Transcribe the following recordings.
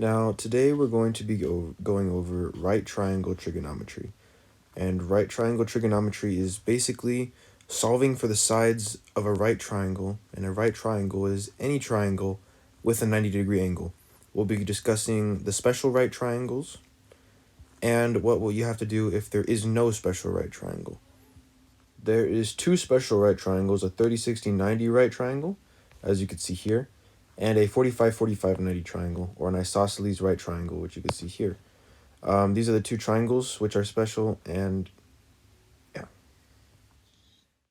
Now, today we're going to be going over right triangle trigonometry. And right triangle trigonometry is basically solving for the sides of a right triangle, and a right triangle is any triangle with a 90-degree angle. We'll be discussing the special right triangles and what will you have to do if there is no special right triangle. There is two special right triangles, a 30-60-90 right triangle, as you can see here, and a 45-45-90 triangle, or an isosceles right triangle, which you can see here. These are the two triangles which are special, and yeah.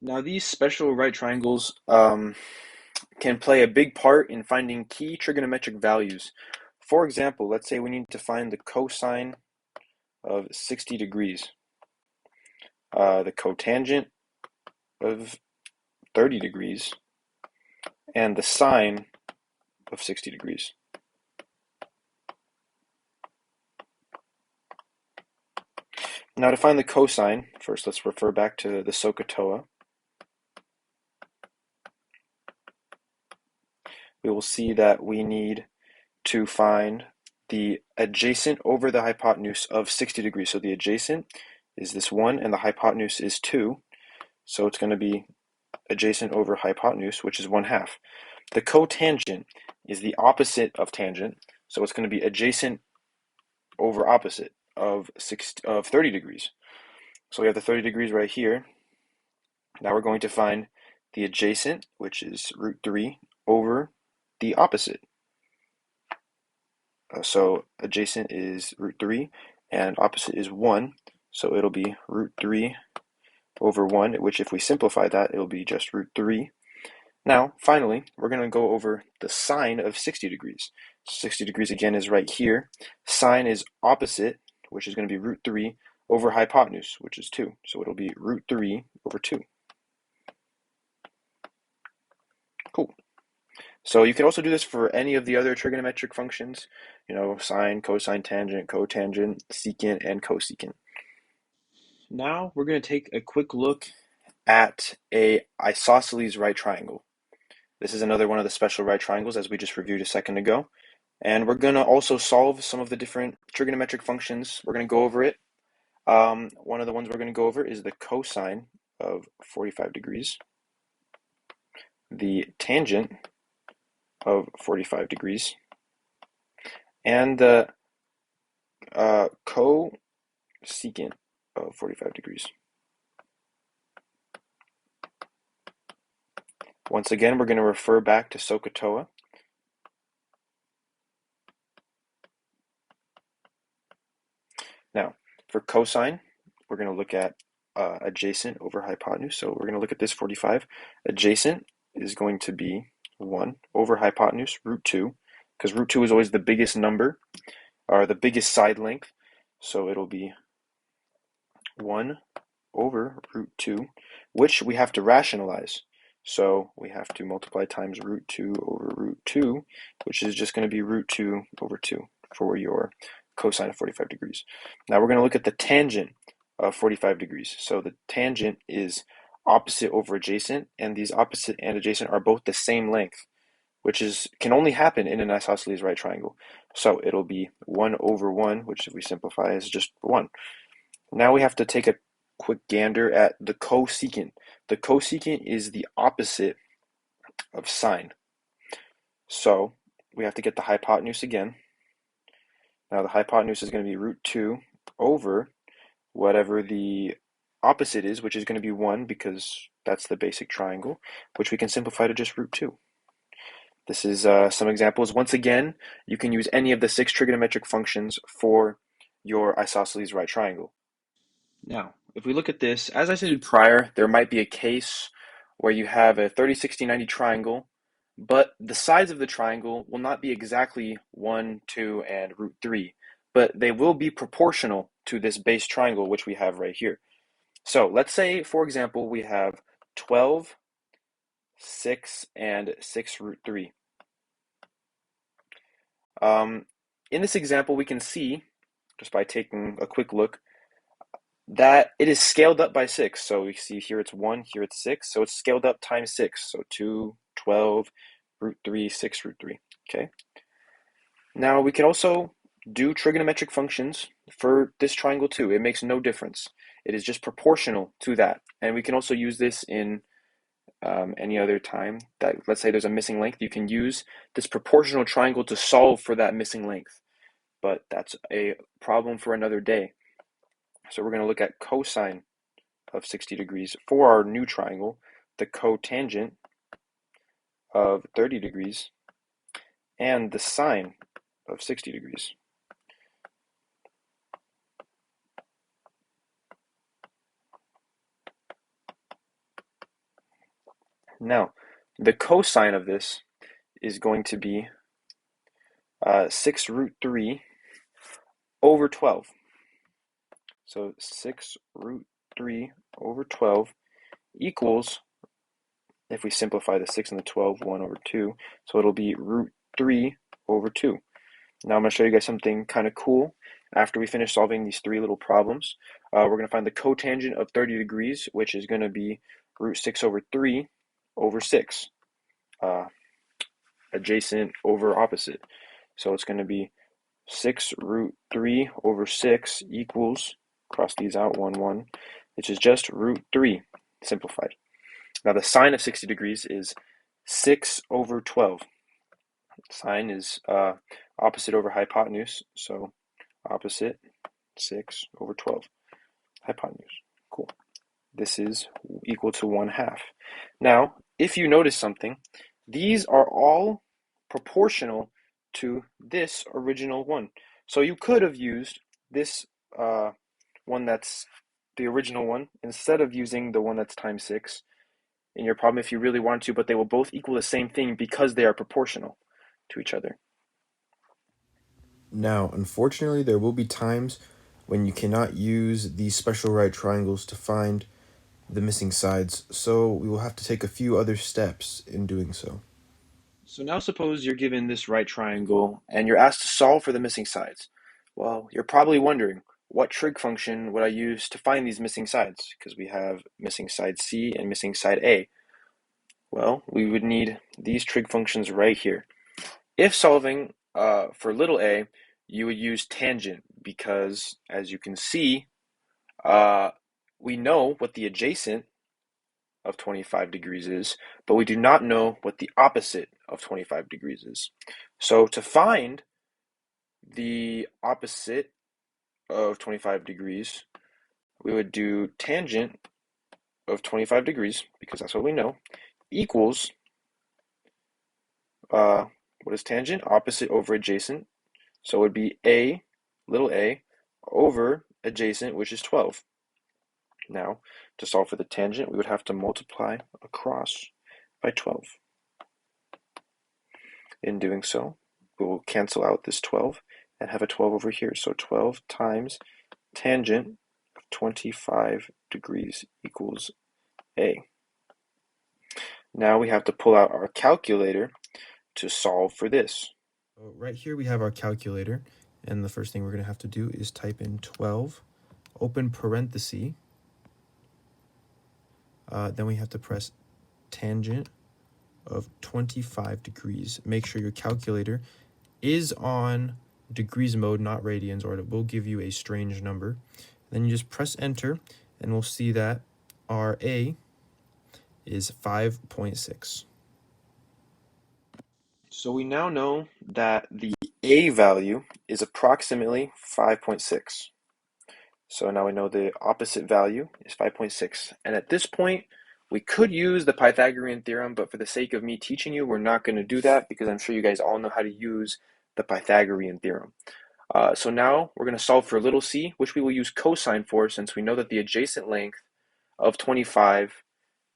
Now, these special right triangles can play a big part in finding key trigonometric values. For example, let's say we need to find the cosine of 60 degrees, the cotangent of 30 degrees, and the sine of 60 degrees. Now, to find the cosine, first let's refer back to the SOHCAHTOA. We will see that we need to find the adjacent over the hypotenuse of 60 degrees. So the adjacent is this 1 and the hypotenuse is 2. So it's going to be adjacent over hypotenuse, which is 1/2. The cotangent is the opposite of tangent. So it's going to be adjacent over opposite of 30 degrees. So we have the 30 degrees right here. Now we're going to find the adjacent, which is √3, over the opposite. So adjacent is √3 and opposite is 1. So it'll be √3 over 1, which if we simplify that, it'll be just √3. Now, finally, we're going to go over the sine of 60 degrees. 60 degrees again is right here. Sine is opposite, which is going to be √3 over hypotenuse, which is 2. So it'll be √3 over 2. Cool. So you can also do this for any of the other trigonometric functions, sine, cosine, tangent, cotangent, secant, and cosecant. Now we're going to take a quick look at a isosceles right triangle. This is another one of the special right triangles as we just reviewed a second ago. And we're going to also solve some of the different trigonometric functions. We're going to go over it. One of the ones we're going to go over is the cosine of 45 degrees, the tangent of 45 degrees, and the cosecant of 45 degrees. Once again, we're going to refer back to SOHCAHTOA. Now, for cosine, we're going to look at adjacent over hypotenuse. So we're going to look at this 45. Adjacent is going to be 1 over hypotenuse, √2, because √2 is always the biggest number, or the biggest side length. So it'll be 1 over √2, which we have to rationalize. So we have to multiply times √2 over √2, which is just going to be √2 over 2 for your cosine of 45 degrees. Now we're going to look at the tangent of 45 degrees. So the tangent is opposite over adjacent, and these opposite and adjacent are both the same length, which can only happen in an isosceles right triangle. So it'll be 1 over 1, which if we simplify is just 1. Now we have to take a quick gander at the cosecant. The cosecant is the opposite of sine. So we have to get the hypotenuse again. Now the hypotenuse is going to be √2 over whatever the opposite is, which is going to be 1 because that's the basic triangle, which we can simplify to just √2. This is some examples. Once again, you can use any of the 6 trigonometric functions for your isosceles right triangle. Now, if we look at this, as I stated prior, there might be a case where you have a 30, 60, 90 triangle, but the sides of the triangle will not be exactly 1, 2, and √3, but they will be proportional to this base triangle, which we have right here. So let's say, for example, we have 12, 6, and 6√3. In this example, we can see, just by taking a quick look, that it is scaled up by 6. So we see here it's 1, here it's 6. So it's scaled up times 6. So 2, 12, √3, 6 √3. Okay. Now we can also do trigonometric functions for this triangle too. It makes no difference. It is just proportional to that. And we can also use this in any other time that, let's say there's a missing length, you can use this proportional triangle to solve for that missing length. But that's a problem for another day. So we're going to look at cosine of 60 degrees for our new triangle, the cotangent of 30 degrees, and the sine of 60 degrees. Now, the cosine of this is going to be 6 root 3 over 12. So 6 root 3 over 12 equals, if we simplify the 6 and the 12, 1 over 2, so it'll be root 3 over 2. Now I'm going to show you guys something kind of cool. After we finish solving these three little problems, we're going to find the cotangent of 30 degrees, which is going to be root 6 over 3 over 6, adjacent over opposite. So it's going to be 6 root 3 over 6 equals, cross these out, 1, 1, which is just root 3, simplified. Now the sine of 60 degrees is 6 over 12. Sine is opposite over hypotenuse, so opposite 6 over 12. Hypotenuse. Cool. This is equal to 1/2. Now, if you notice something, these are all proportional to this original one. So you could have used this one that's the original one instead of using the one that's times 6 in your problem if you really want to, but they will both equal the same thing because they are proportional to each other. Now, unfortunately, there will be times when you cannot use these special right triangles to find the missing sides, so we will have to take a few other steps in doing so. So now suppose you're given this right triangle and you're asked to solve for the missing sides. Well, you're probably wondering, what trig function would I use to find these missing sides? Because we have missing side C and missing side A. Well, we would need these trig functions right here. If solving for little a, you would use tangent because, as you can see, uh, we know what the adjacent of 25 degrees is, but we do not know what the opposite of 25 degrees is. So to find the opposite of 25 degrees, we would do tangent of 25 degrees, because that's what we know, equals, what is tangent? Opposite over adjacent. So it would be a, little a, over adjacent, which is 12. Now, to solve for the tangent, we would have to multiply across by 12. In doing so, we will cancel out this 12 and have a 12 over here. So 12 times tangent of 25 degrees equals A. Now we have to pull out our calculator to solve for this. Right here we have our calculator, and the first thing we're going to have to do is type in 12, open parenthesis, then we have to press tangent of 25 degrees. Make sure your calculator is on degrees mode, not radians, or it will give you a strange number. Then you just press enter, and we'll see that our A is 5.6. So we now know that the A value is approximately 5.6. So now we know the opposite value is 5.6. And at this point, we could use the Pythagorean theorem, but for the sake of me teaching you, we're not going to do that because I'm sure you guys all know how to use the Pythagorean theorem. So now we're going to solve for little c, which we will use cosine for since we know that the adjacent length of 25,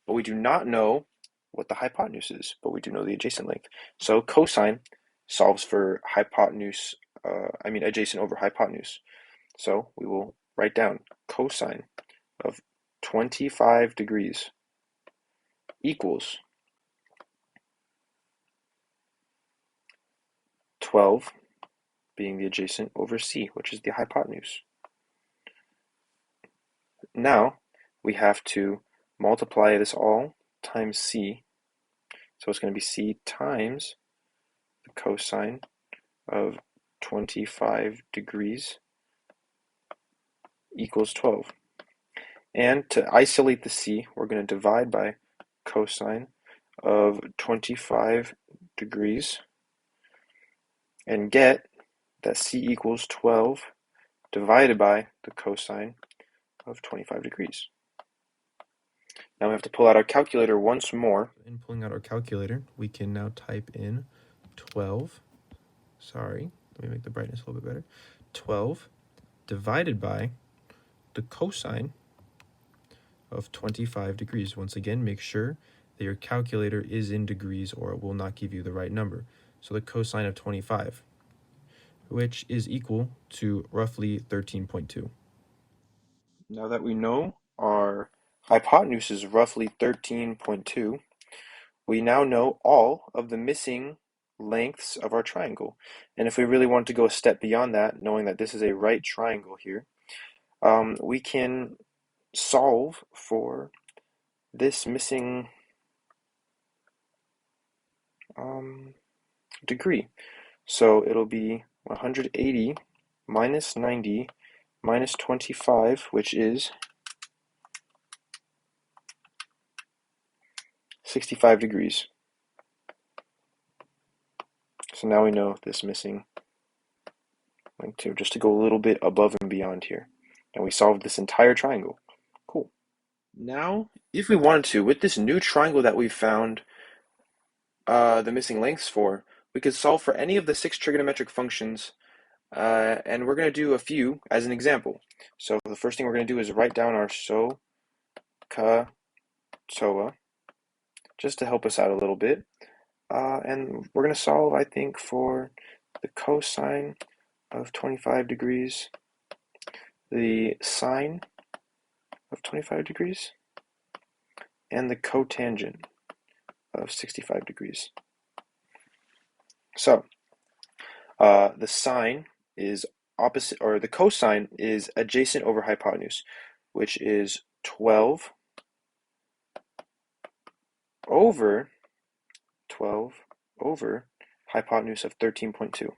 but we do not know what the hypotenuse is, but we do know the adjacent length. So cosine solves for hypotenuse, adjacent over hypotenuse. So we will write down cosine of 25 degrees equals 12 being the adjacent over c, which is the hypotenuse. Now we have to multiply this all times c. So it's going to be c times the cosine of 25 degrees equals 12. And to isolate the c, we're going to divide by cosine of 25 degrees and get that c equals 12 divided by the cosine of 25 degrees. Now we have to pull out our calculator once more. In pulling out our calculator, we can now type in 12. Sorry, let me make the brightness a little bit better. 12 divided by the cosine of 25 degrees. Once again, make sure that your calculator is in degrees or it will not give you the right number. So the cosine of 25, which is equal to roughly 13.2. Now that we know our hypotenuse is roughly 13.2, we now know all of the missing lengths of our triangle. And if we really want to go a step beyond that, knowing that this is a right triangle here, we can solve for this missing degree. So it'll be 180 minus 90 minus 25, which is 65 degrees. So now we know this missing length too, just to go a little bit above and beyond here. And we solved this entire triangle. Cool. Now, if we wanted to, with this new triangle that we found the missing lengths for, we could solve for any of the 6 trigonometric functions, and we're going to do a few as an example. So the first thing we're going to do is write down our SO, CA, TOA, just to help us out a little bit. And we're going to solve, I think, for the cosine of 25 degrees, the sine of 25 degrees, and the cotangent of 65 degrees. So, the sine is opposite, or the cosine is adjacent over hypotenuse, which is 12 over 12 over hypotenuse of 13.2.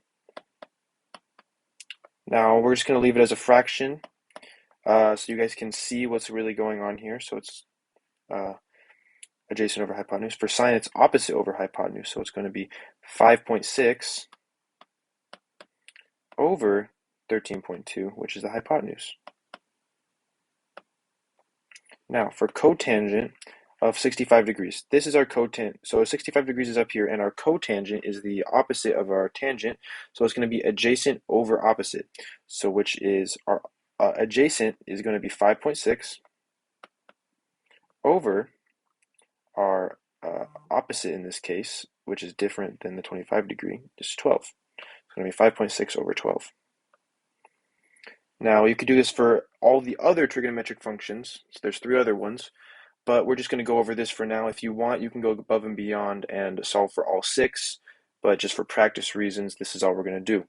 Now we're just going to leave it as a fraction so you guys can see what's really going on here. So it's adjacent over hypotenuse. For sine, it's opposite over hypotenuse, so it's going to be 5.6 over 13.2, which is the hypotenuse. Now, for cotangent of 65 degrees, this is our cotangent. So 65 degrees is up here, and our cotangent is the opposite of our tangent, so it's going to be adjacent over opposite. So which is our adjacent is going to be 5.6 over our opposite in this case, which is different than the 25 degree, is 12. It's going to be 5.6 over 12. Now you could do this for all the other trigonometric functions. So there's 3 other ones, but we're just going to go over this for now. If you want, you can go above and beyond and solve for all 6, but just for practice reasons, this is all we're going to do.